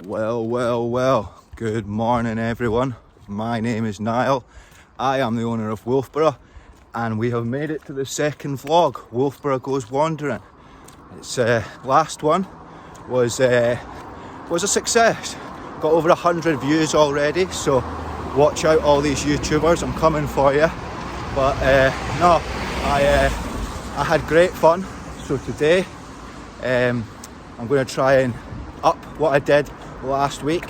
Well, good morning everyone. My name is Niall. I am the owner of Wolfburgh and we have made it to the second vlog, Wolfburgh Goes Wandering. Its last one was a success. Got over 100 views already, so watch out all these YouTubers, I'm coming for you. But no, I had great fun. So today I'm going to try and up what I did last week,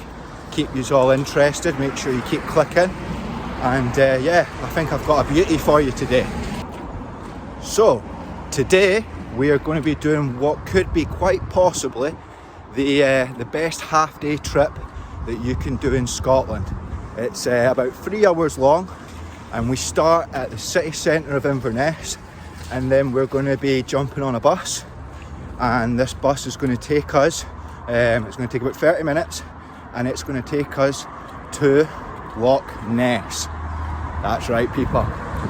keep you all interested, make sure you keep clicking, and yeah, I think I've got a beauty for you today. So today we are going to be doing what could be quite possibly the best half-day trip that you can do in Scotland. It's about 3 hours long, and we start at the city centre of Inverness, and then we're going to be jumping on a bus, and this bus is going to take us it's going to take about 30 minutes, and it's going to take us to Loch Ness. That's right, people.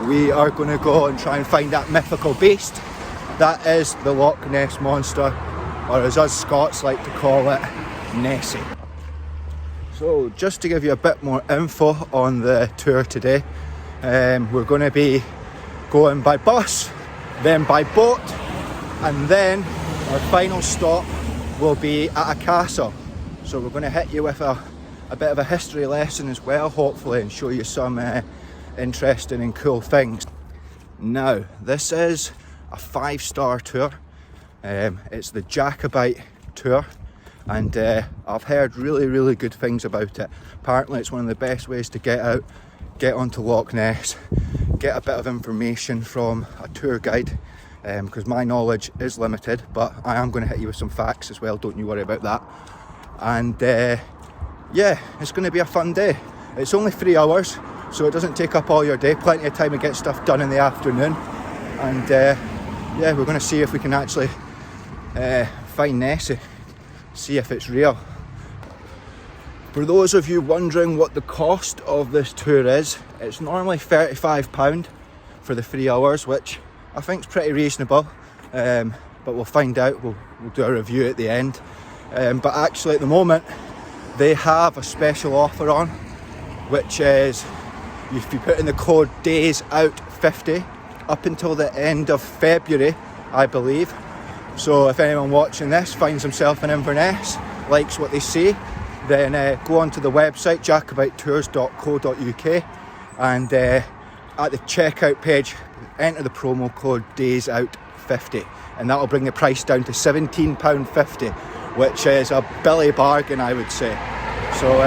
We are going to go and try and find that mythical beast. That is the Loch Ness monster, or as us Scots like to call it, Nessie. So just to give you a bit more info on the tour today, we're going to be going by bus, then by boat, and then our final stop will be at a castle. So we're going to hit you with a bit of a history lesson as well, hopefully, and show you some interesting and cool things. Now, this is a 5-star tour. It's the Jacobite Tour, and I've heard really good things about it. Apparently it's one of the best ways to get out, get onto Loch Ness, get a bit of information from a tour guide, because my knowledge is limited, but I am going to hit you with some facts as well, don't you worry about that. And yeah, it's going to be a fun day. It's only 3 hours, so it doesn't take up all your day, plenty of time to get stuff done in the afternoon. And yeah, we're going to see if we can actually find Nessie, see if it's real. For those of you wondering what the cost of this tour is, it's normally £35 for the 3 hours, which I think is pretty reasonable, but we'll find out. We'll do a review at the end. But actually at the moment they have a special offer on, which is if you put in the code DAYSOUT50 up until the end of February, I believe. So if anyone watching this finds himself in Inverness, likes what they see, then go onto the website jacobitetours.co.uk, and at the checkout page enter the promo code DAYSOUT50, and that will bring the price down to £17.50, which is a billy bargain, I would say. So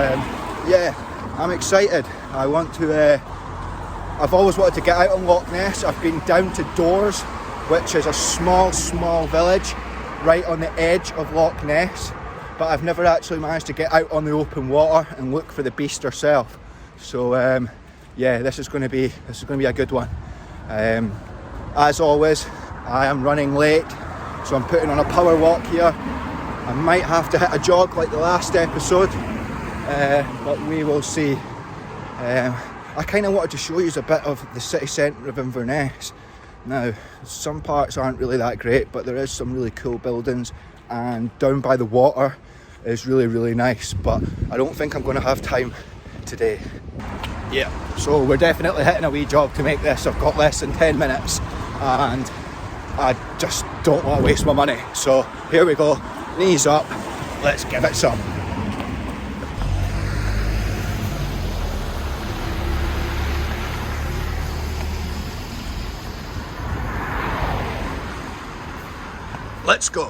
yeah, I'm excited. I've always wanted to get out on Loch Ness. I've been down to Doors, which is a small village right on the edge of Loch Ness, but I've never actually managed to get out on the open water and look for the beast herself. So yeah, this is going to be a good one. As always, I am running late, so I'm putting on a power walk here. I might have to hit a jog like the last episode, but we will see. I kind of wanted to show you a bit of the city centre of Inverness. Now, some parts aren't really that great, but there is some really cool buildings, and down by the water is really nice, but I don't think I'm going to have time today. Yeah, so we're definitely hitting a wee jog to make this. I've got less than 10 minutes and I just don't want to waste my money. So here we go, knees up, let's give it some. Let's go.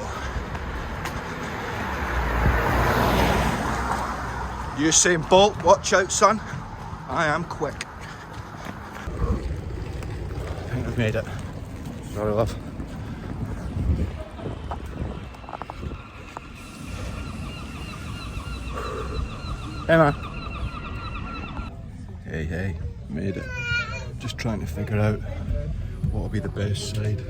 Usain Bolt, watch out son. I am quick. I think I've made it. Sorry love. Hey man. Hey, made it. Just trying to figure out what will be the best side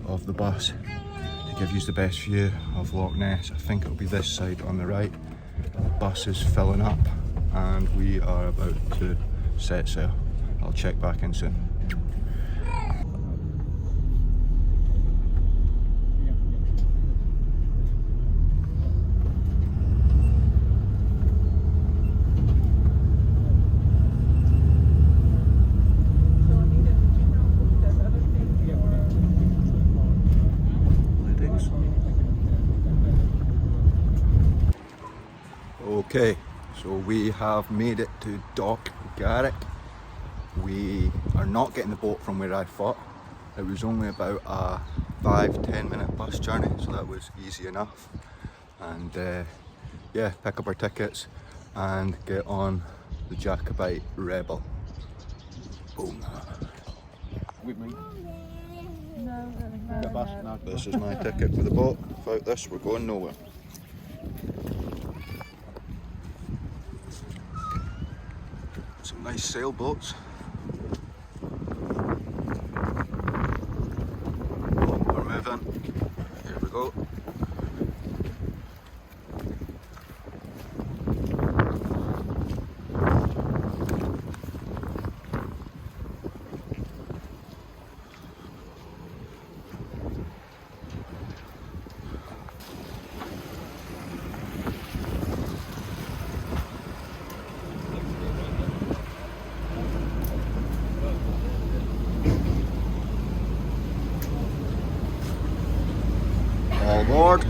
of the bus to give you the best view of Loch Ness. I think it'll be this side on the right. The bus is filling up and we are about to set sail. I'll check back in soon. Okay, so we have made it to Dock Garrick. We are not getting the boat from where I thought. It was only about a 5-10 minute bus journey, so that was easy enough. And yeah, pick up our tickets and get on the Jacobite Rebel. Boom. This is my ticket for the boat. Without this, we're going nowhere. Some nice sailboats. We're moving. Here we go. All aboard.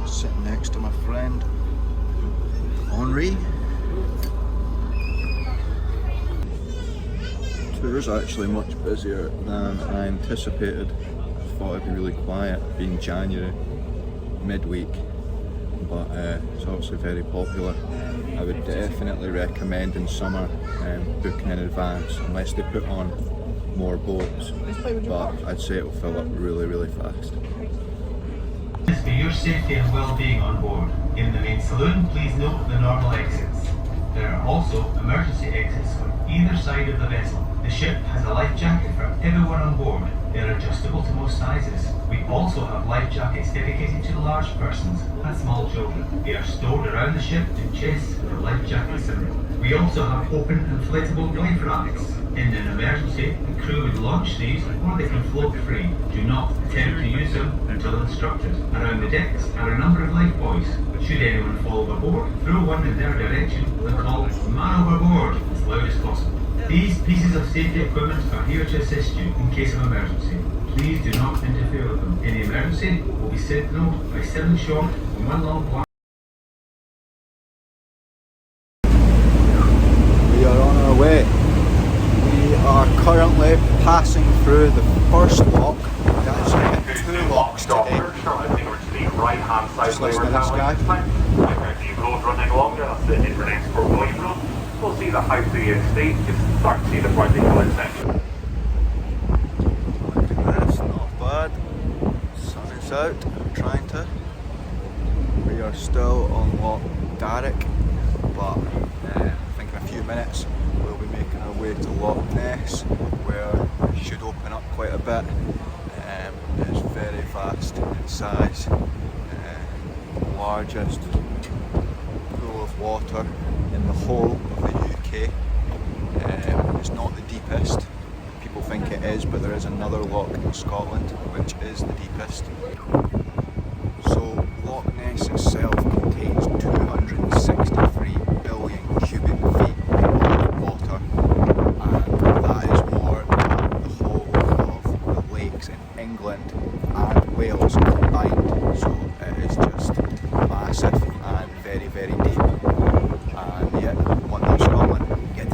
Sitting next to my friend Henri. Tour's actually much busier than I anticipated. I thought it'd be really quiet, being January, midweek, but it's obviously very popular. I would definitely recommend in summer booking in advance, unless they put on more boats, but I'd say it'll fill up really fast. For your safety and well-being on board, in the main saloon, please note the normal exits. There are also emergency exits on either side of the vessel. The ship has a life jacket for everyone on board. They are adjustable to most sizes. We also have life jackets dedicated to large persons and small children. They are stored around the ship in chests with a life jacket symbol. We also have open inflatable life rafts. In an emergency, the crew would launch these or they can float free. Do not attempt to use them until instructed. Around the decks are a number of life buoys. Should anyone fall overboard, throw one in their direction and call "Man overboard" as loud as possible. These pieces of safety equipment are here to assist you in case of emergency. Please do not interfere with them. Any emergency will be signalled by 7 short and 1 long black. We are on our way. We are currently passing through the first lock. We actually hit 2 locks today. Right-hand side just listen to this guy. The road running longer, that's the Inverness for William Road. We'll see the house of the estate, you can start to see the particular section. That's not bad. Sun is out, I'm trying to. We are still on Loch Garrick, but I think in a few minutes we'll be making our way to Loch Ness, where it should open up quite a bit. It's very vast in size, largest pool of water in the whole of the UK. It's not the deepest, people think it is, but there is another loch in Scotland which is the deepest. So Loch Ness itself contains 263 billion cubic feet of water, and that is more than the whole of the lakes in England and Wales combined. So it is just massive and very deep. And yeah, one more Scotland, get it.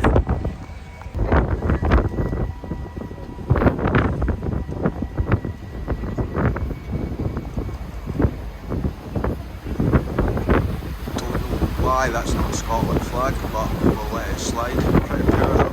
Why that's not a Scotland flag, but we'll let it slide. Pretty pure though.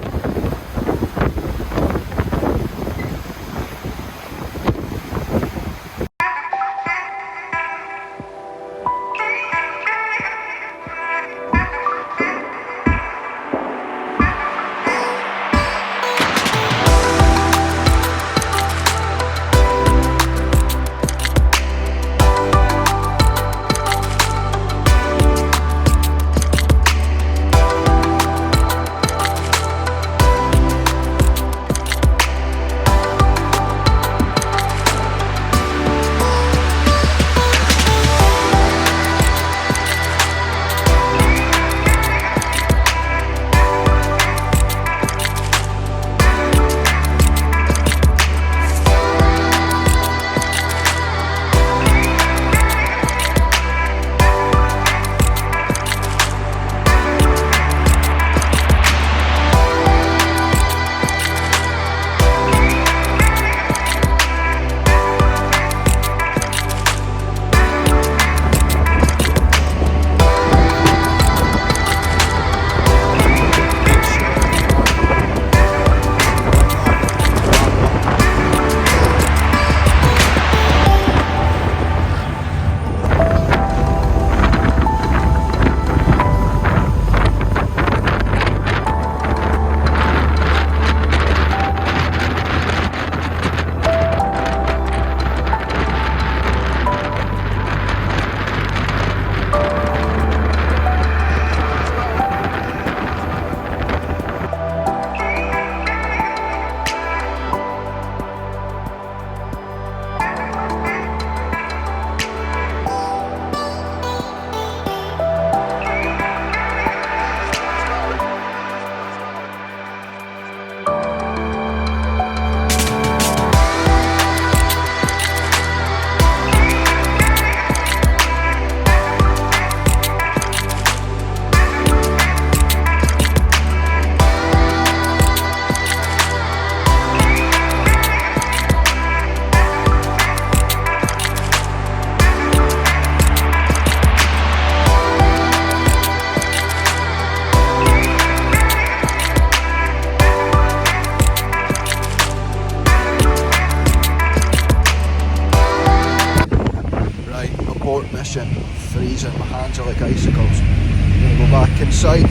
support mission. Freezing, my hands are like icicles. I'm gonna go back inside,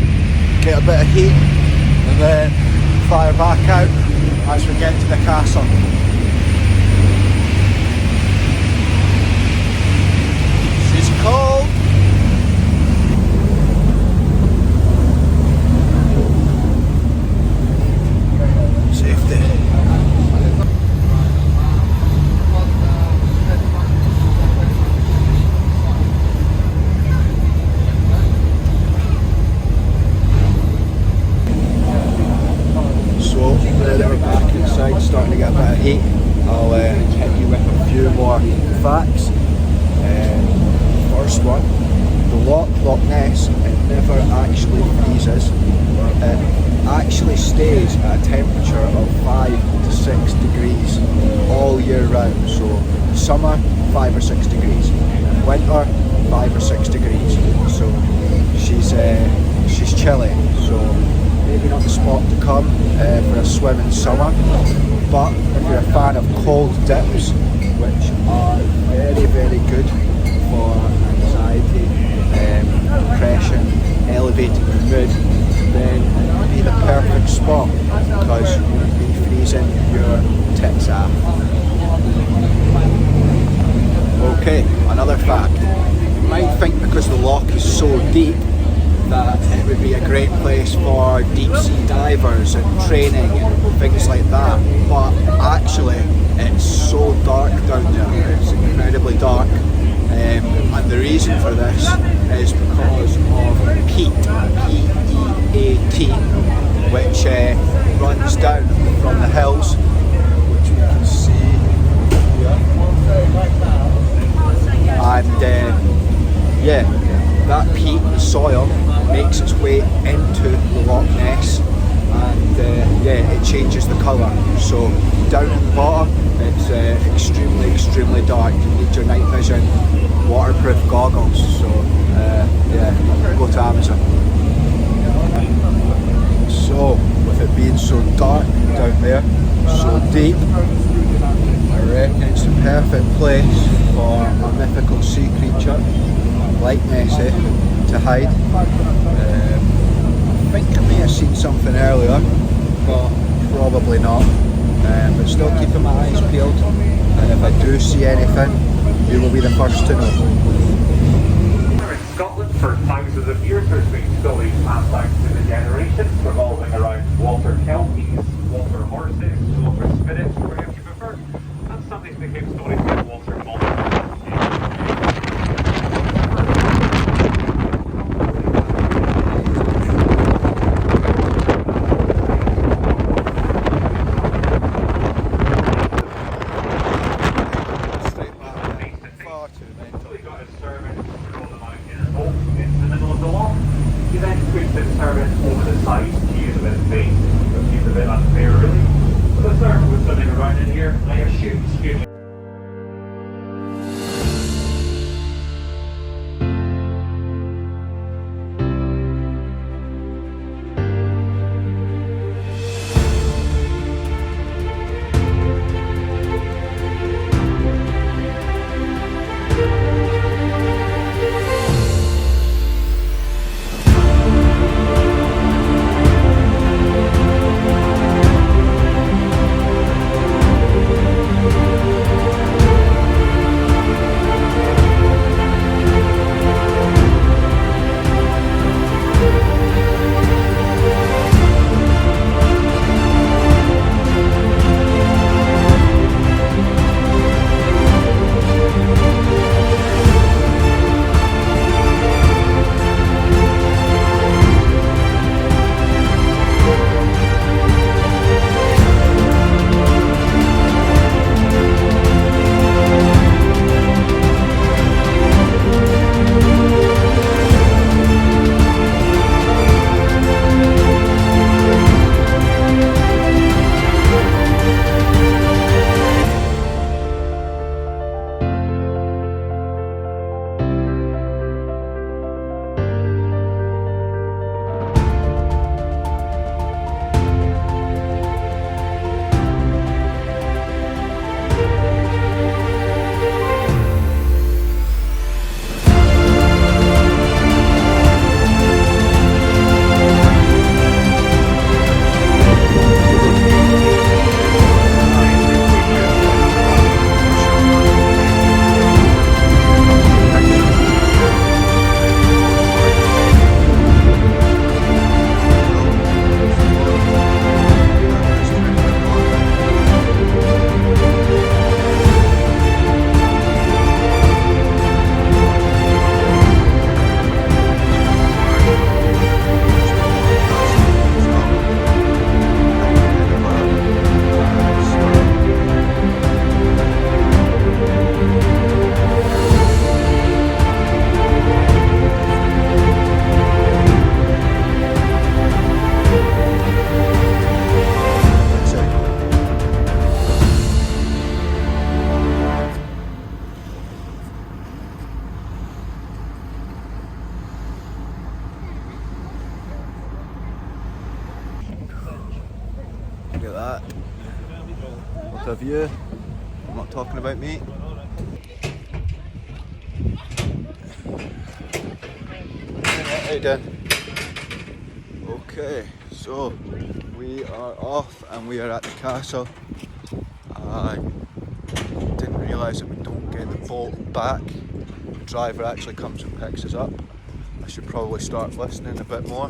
get a bit of heat, and then fire back out as we get to the castle. She's cold. Safety. So, now that we're back inside, starting to get a bit of heat, I'll hit you with a few more facts. First one, the Loch Ness, it never actually freezes. It actually stays at a temperature of 5 to 6 degrees all year round. So summer, 5 or 6 degrees. Winter, 5 or 6 degrees. So she's chilly. So maybe not the spot to come for a swim in summer. But if you're a fan of cold dips, which are very, very good for anxiety, depression, elevating your mood, then it would be the perfect spot because you would be freezing your tits off. Okay, another fact. You might think because the loch is so deep that it would be a great place for deep sea divers and training and things like that, but actually it's so dark down there. It's incredibly dark. And the reason for this is because of peat, P-E-A-T, which runs down from the hills, which you can see here. And yeah, that peat, the soil, makes its way into the Loch Ness, and yeah, it changes the colour. So down at the bottom, it's extremely dark. You need your night vision waterproof goggles. So yeah, go to Amazon. So with it being so dark down there, so deep, I reckon it's the perfect place for a mythical sea creature like Nessie to hide. I think I may have seen something earlier, but probably not. But still keeping my eyes peeled, and if I do see anything, you will be the first to know. In Scotland, for thousands of years, there's been stories passed down through the generations revolving around water kelpies, water horses, water spirits, whatever you prefer, and some of these became stories about water monsters. that. What a view. I'm not talking about me. How you doing? Okay, so we are off and we are at the castle. I didn't realise that we don't get the boat back. The driver actually comes and picks us up. I should probably start listening a bit more,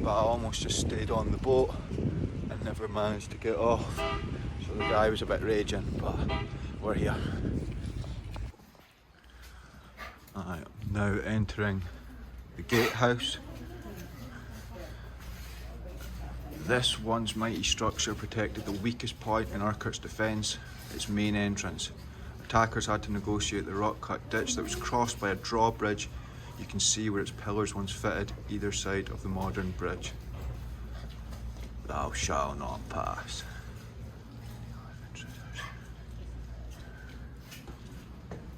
but I almost just stayed on the boat and never managed to get off. So the guy was a bit raging, but we're here. I am now entering the Gatehouse. This once mighty structure protected the weakest point in Urquhart's defence, its main entrance. Attackers had to negotiate the rock-cut ditch that was crossed by a drawbridge. You can see where its pillars once fitted either side of the modern bridge. Thou shalt not pass.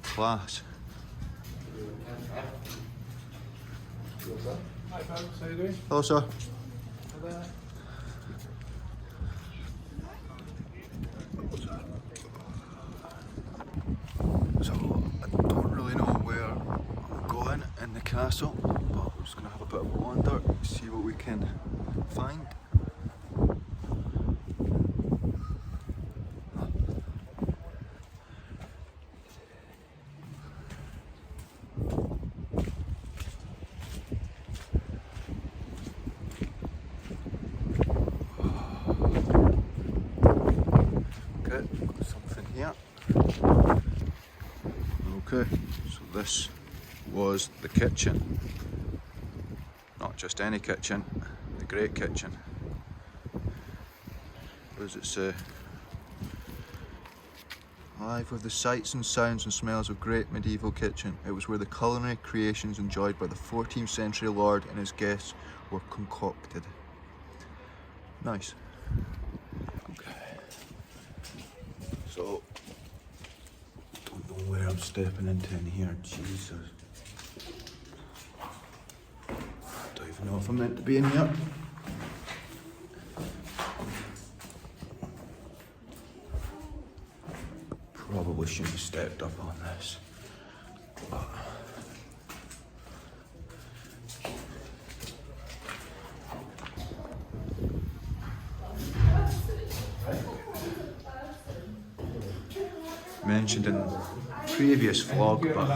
Class. Hi folks, how you doing? Hello, sir. So, I don't really know where I'm going in the castle, but I'm just going to have a bit of a wander, see what we can find. Okay, so this was the kitchen. Not just any kitchen, the Great Kitchen. What does it say? Alive with the sights and sounds and smells of great medieval kitchen. It was where the culinary creations enjoyed by the 14th century lord and his guests were concocted. Nice. Okay. So, don't know where I'm stepping into in here, Jesus. Don't even know if I'm meant to be in here. Probably shouldn't have stepped up on this. But mentioned in the previous vlog, but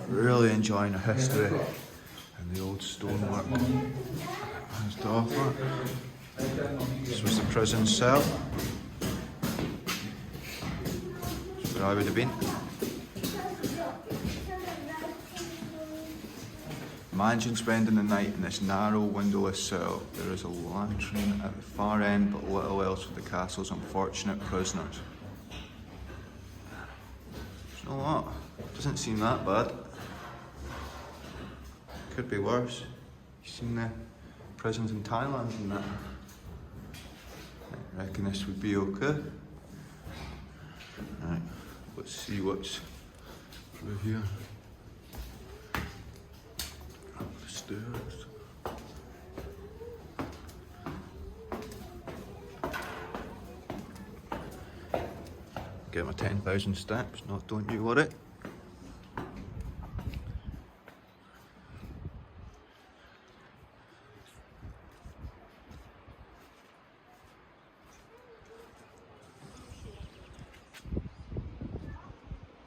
really enjoying the history and the old stonework has to offer. This was the prison cell. That's where I would have been. Imagine spending the night in this narrow windowless cell. There is a lantern at the far end, but little else for the castle's unfortunate prisoners. You know what? Doesn't seem that bad. Could be worse. You seen the prisons in Thailand and that? I reckon this would be okay. Right, let's see what's through here. Up the stairs. Get my 10,000 steps, not don't you worry.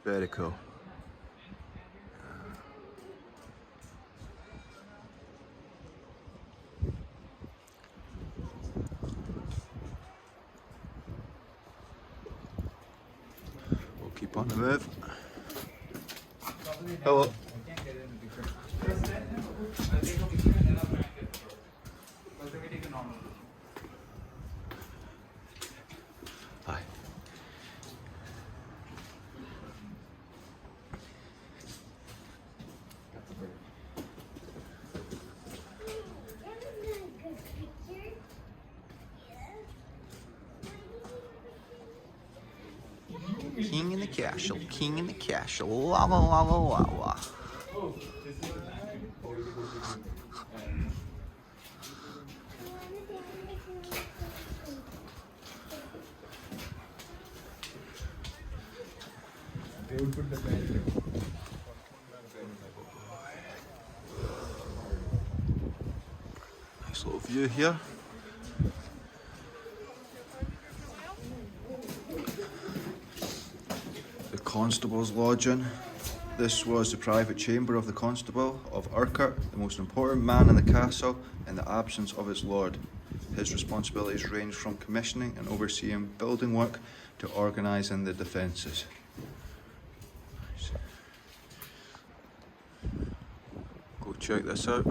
Very cool. We'll keep on the move. Hello. Hi. King in the castle, king in the castle, la la la la la la. Nice little view here. The Constables Lodging. This was the private chamber of the Constable of Urquhart, the most important man in the castle in the absence of his lord. His responsibilities range from commissioning and overseeing building work to organising the defences. Go check this out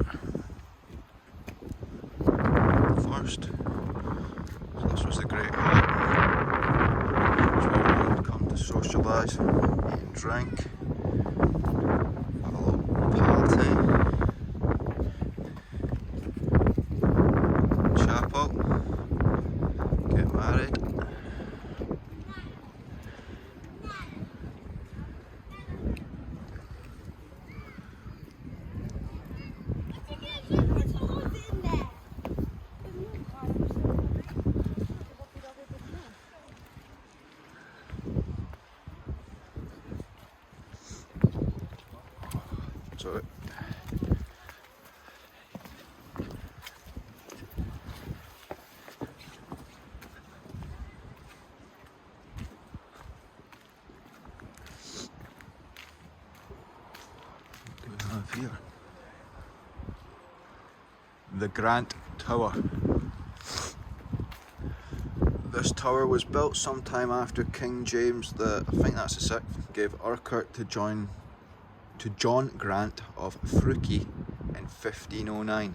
first. So this was the Great Hall. It's where everyone would come to socialise, eat and drink, have a little party. Chapel, get married. So here. The Grant Tower. This tower was built sometime after King James I think that's the 6th, gave Urquhart to John Grant of Fruki in 1509.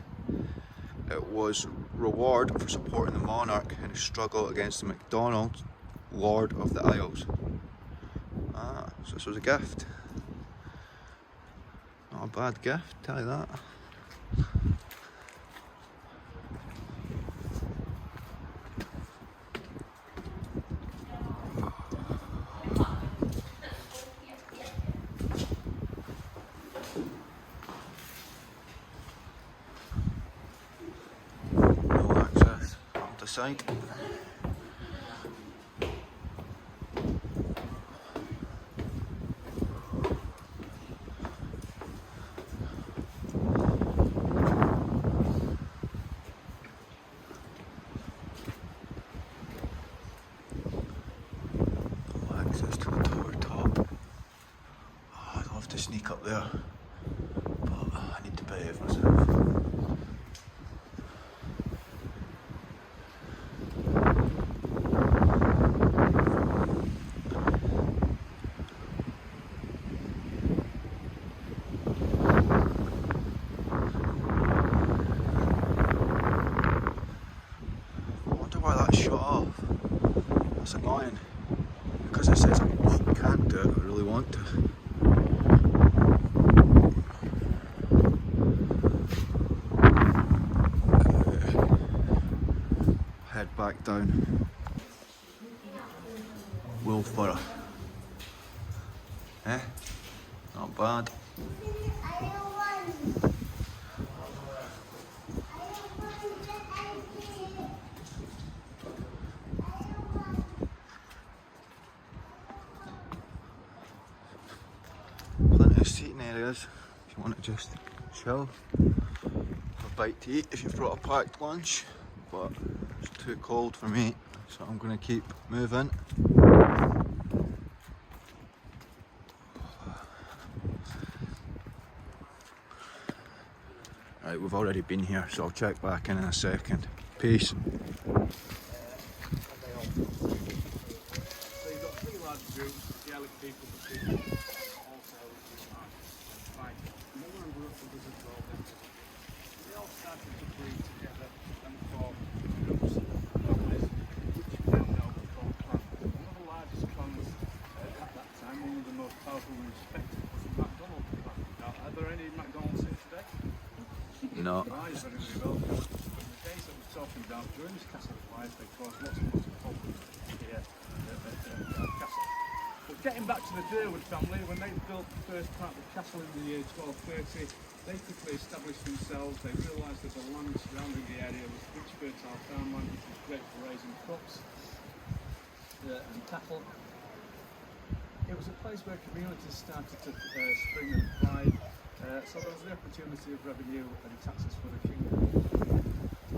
It was reward for supporting the monarch in his struggle against the MacDonald, Lord of the Isles. Ah, so this was a gift. Not a bad gift, tell you that. No access up the side. Access to the tower top. Oh, I'd love to sneak up there, but I need to behave myself. I wonder why that shut off. That's annoying. Because it says I can't do it, I really want to. Okay. Head back down. Wolfburgh. Eh? Not bad. Plenty of seating areas if you want to just chill, have a bite to eat if you've brought a packed lunch, but it's too cold for me, so I'm going to keep moving. Right, we've already been here, so I'll check back in a second. Peace. So you've got 3 large groups, the elite people, the people, also right. Another number of others as well. They all started to breed together and form groups of this, which then now called clans. One of the largest clans at that time, one of the most powerful and respected, was the MacDonald clan. Now, are there any MacDonalds here today? No. Right, very, very well. In the days that we're talking about, during this castle's life, they caused lots of problems here at the castle. But getting back to the Durwood family, when they built the first part of the castle in the year 1230, they quickly established themselves. They realised that the land surrounding the area was rich fertile farmland, which was great for raising crops and cattle. It was a place where communities started to spring and thrive, so there was the opportunity of revenue and taxes for the kingdom.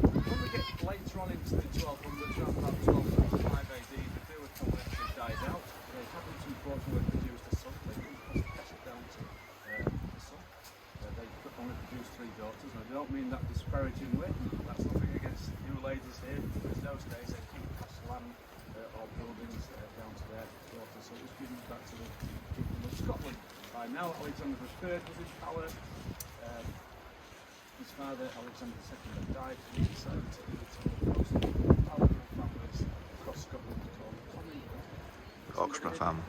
When we get later on into the 1200s, around about 1225 AD, the Brewer colony died out. They hadn't unfortunately produced a son. They didn't pass it down to the son. They could only produce 3 daughters. And I don't mean that disparagingly. That's nothing against you ladies here. Because those days they couldn't pass land or buildings down to their daughters. So it was given back to the kingdom of Scotland. By now, Alexander III was in power. His father, Alexander II, had died, and he decided to give it to the most powerful families across Scotland called the Oxford family.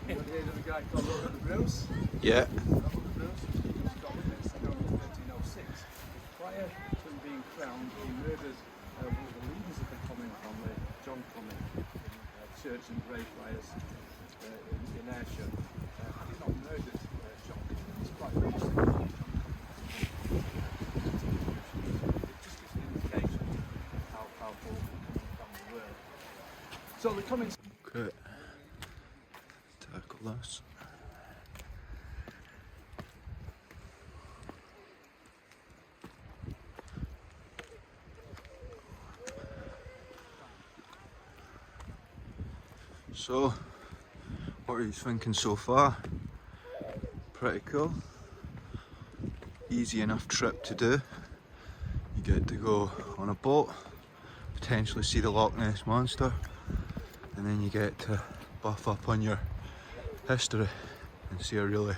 You ever heard of a guy called Robert the Bruce? Yeah. Robert the Bruce was king of Scotland in 1306. Prior to him being crowned, he murdered one of the leaders of the Common family, John Common, in Church and Greyfriars in Ayrshire. Had he not murdered John Common, it's quite interesting. So the comments. Great. Tackle this. So, what are you thinking so far? Pretty cool. Easy enough trip to do. You get to go on a boat, potentially see the Loch Ness monster, and then you get to buff up on your history and see a really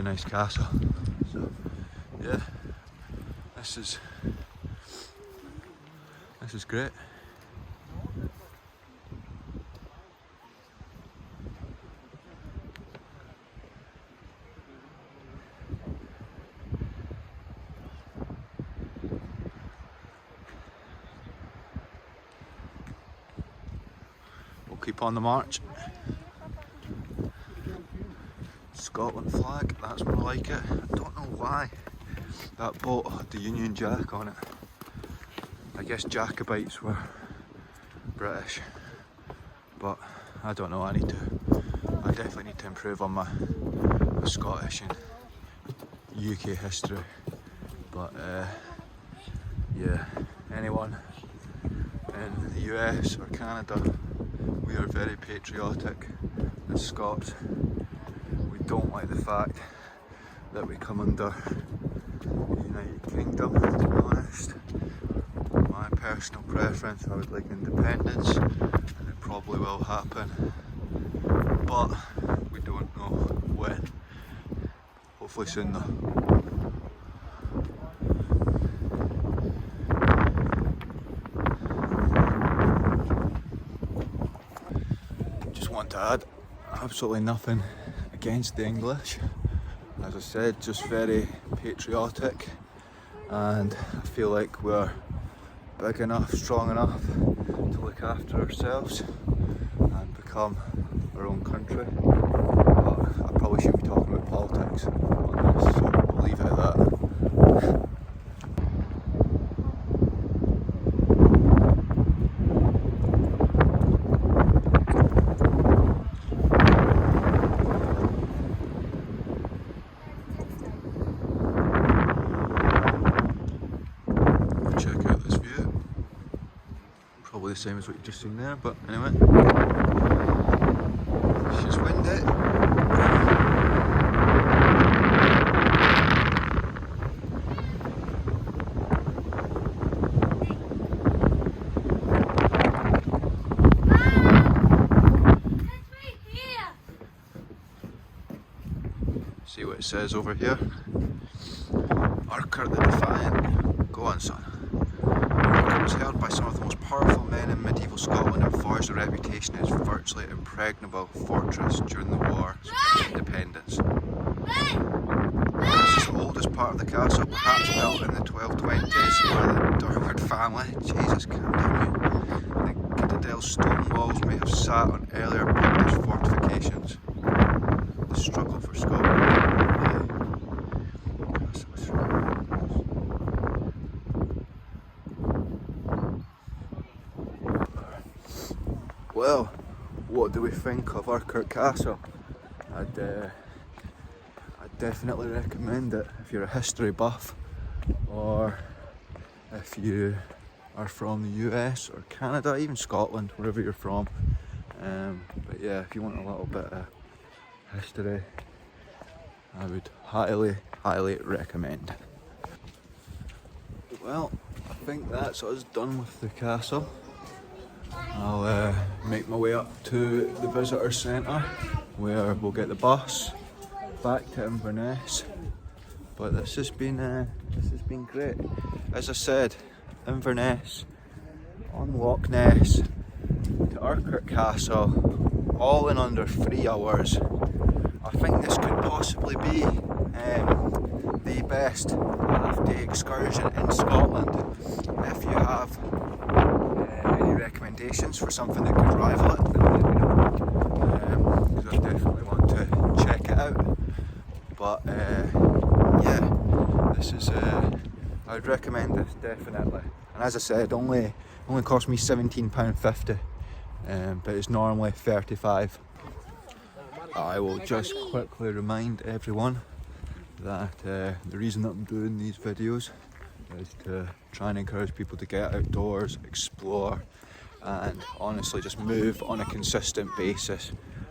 nice castle. So yeah, this is great. Keep on the march. Scotland flag, that's more like it. I don't know why that boat had the Union Jack on it. I guess Jacobites were British, but I don't know. I definitely need to improve on my Scottish and UK history. But yeah, anyone in the US or Canada, we are very patriotic as Scots. We don't like the fact that we come under the United Kingdom, to be honest. My personal preference, I would like independence, and it probably will happen, but we don't know when. Hopefully soon though. Want to add absolutely nothing against the English. As I said, just very patriotic, and I feel like we're big enough, strong enough to look after ourselves and become our own country. But I probably shouldn't be talking about politics on this, so we'll leave it at that. Probably the same as what you've just seen there, but anyway. It's just windy. See what it says over here. Urquart the Defiant. Go on, son. Urquart was held by some of the most powerful men in medieval Scotland and forged a reputation as virtually impregnable fortress during the War of Independence. This is the oldest part of the castle, perhaps built in the 1220s by the Urquart family. Jesus, calm down you. The citadel stone walls may have sat on earlier British fortifications. The struggle for Scotland. Well, what what do we think of Urquart Castle? I'd definitely recommend it if you're a history buff, or if you are from the US or Canada, even Scotland, wherever you're from. But yeah, if you want a little bit of history, I would highly recommend. Well, I think that's us done with the castle. I'll make my way up to the visitor centre where we'll get the bus back to Inverness. But this has been great. As I said, Inverness, on Loch Ness, to Urquart Castle, all in under 3 hours. I think this could possibly be the best half-day excursion in Scotland. If you have any recommendations for something that could rival it, then let me know, because I definitely want to check it out. But yeah, this is I would recommend this definitely. And as I said, only cost me £17.50, but it's normally £35. I will just quickly remind everyone that the reason that I'm doing these videos is to try and encourage people to get outdoors, explore, and honestly just move on a consistent basis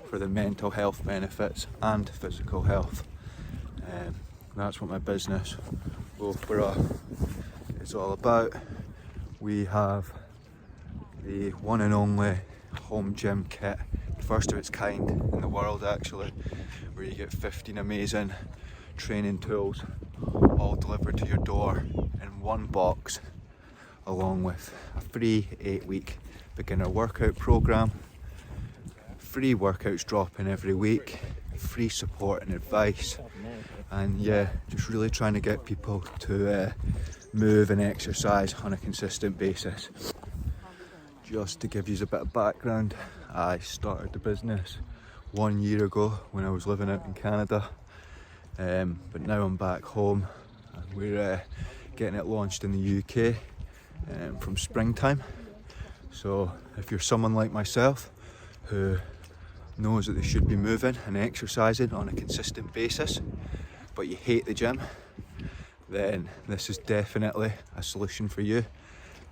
for the mental health benefits and physical health. That's what my business, Wolfburgh, is all about. We have the one and only home gym kit, first of its kind in the world actually, where you get 15 amazing training tools all delivered to your door in one box, along with a free 8-week beginner workout program, free workouts dropping every week, free support and advice, and yeah, just really trying to get people to move and exercise on a consistent basis. Just to give you a bit of background, I started the business 1 year ago when I was living out in Canada, but now I'm back home and we're getting it launched in the UK from springtime. So if you're someone like myself who knows that they should be moving and exercising on a consistent basis, but you hate the gym, then this is definitely a solution for you.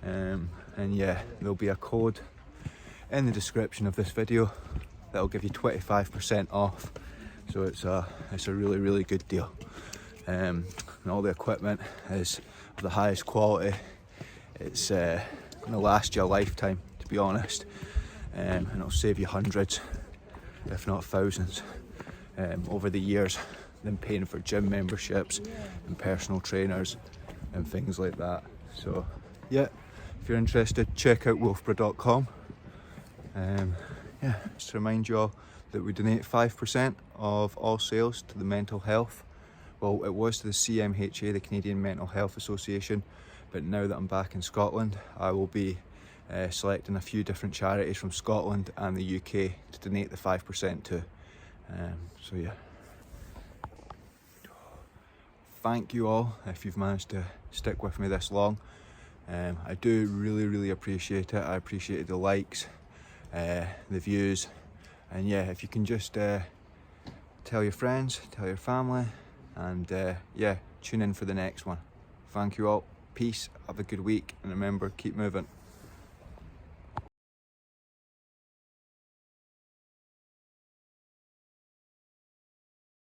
And yeah, there'll be a code in the description of this video that'll give you 25% off. So it's a really good deal. And all the equipment is of the highest quality. It's gonna last you a lifetime, to be honest, and it'll save you hundreds, if not thousands, over the years than paying for gym memberships and personal trainers and things like that. So yeah, if you're interested, check out wolfburgh.com. Yeah, just to remind you all that we donate 5% of all sales to the mental health. Well, it was to the CMHA, the Canadian Mental Health Association, but now that I'm back in Scotland, I will be selecting a few different charities from Scotland and the UK to donate the 5% to. So yeah. Thank you all if you've managed to stick with me this long. I do really appreciate it. I appreciate the likes, the views, and yeah, if you can just tell your friends, tell your family, and yeah, tune in for the next one. Thank you all. Peace, have a good week, and remember, keep moving.